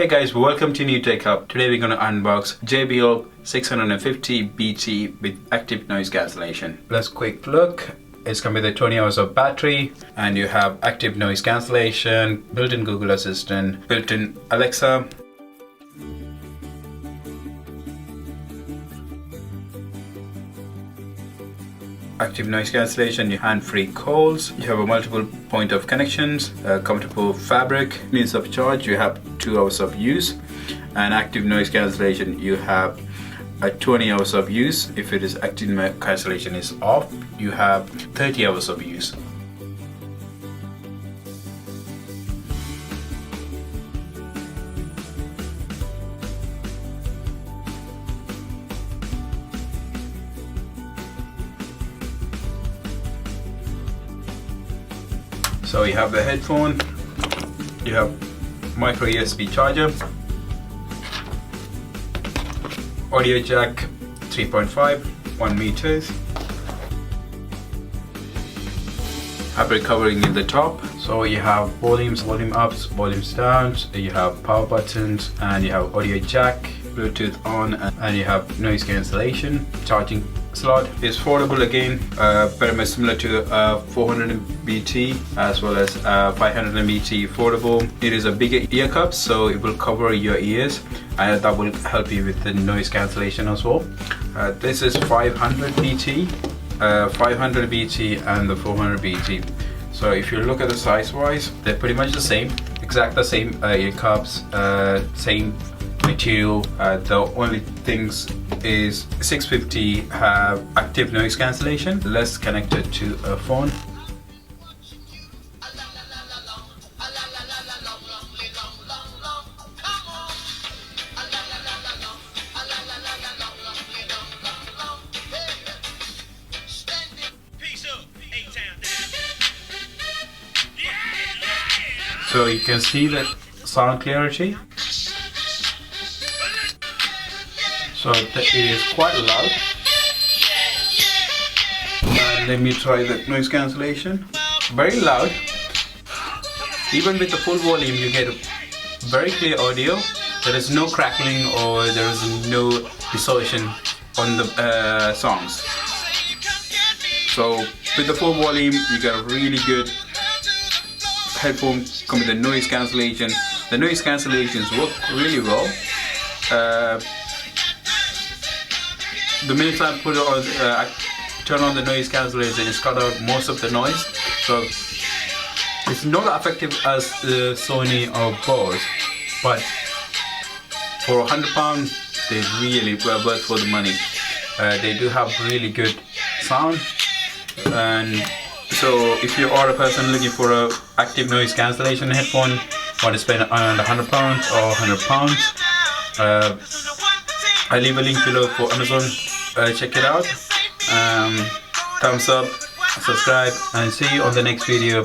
Hey guys, welcome to New Tech Hub. Today we're going to unbox JBL 650 BT with active noise cancellation. Let's quick look. It's going to be the 20 hours of battery, and you have active noise cancellation, built-in Google Assistant, built-in Alexa, active noise cancellation, your hand-free calls, you have a multiple point of connections, comfortable fabric, minutes of charge, you have 2 hours of use, and active noise cancellation you have 20 hours of use. If it is active noise cancellation is off, you have 30 hours of use. So you have the headphone, you have micro USB charger, audio jack 3.5, 1 meters, fabric covering in the top. So you have volumes, volume ups, volumes downs, you have power buttons, and you have audio jack, Bluetooth on, and you have noise cancellation, charging slot. Is foldable again, very much similar to 400 BT as well as 500 BT foldable. It is a bigger ear cup, so it will cover your ears, and that will help you with the noise cancellation as well. This is 500 BT, 500 BT and the 400 BT. So if you look at the size wise, they're pretty much the same, exact the same ear cups, same material. The only things is 650 have active noise cancellation, less connected to a phone. So you can see the sound clarity. So it is quite loud. And let me try the noise cancellation. Very loud. Even with the full volume you get a very clear audio. There is no crackling or there is no distortion on the songs. So with the full volume you get a really good headphone come with the noise cancellation. The noise cancellations work really well. The minute I put it on, I turn on the noise cancellation, it's cut out most of the noise. So it's not effective as the Sony or Bose, but for £100 they really were worth for the money. They do have really good sound, and so if you are a person looking for a active noise cancellation headphone, want to spend around £100 or £100, I leave a link below for Amazon. Check it out. Thumbs up, subscribe, and see you on the next video.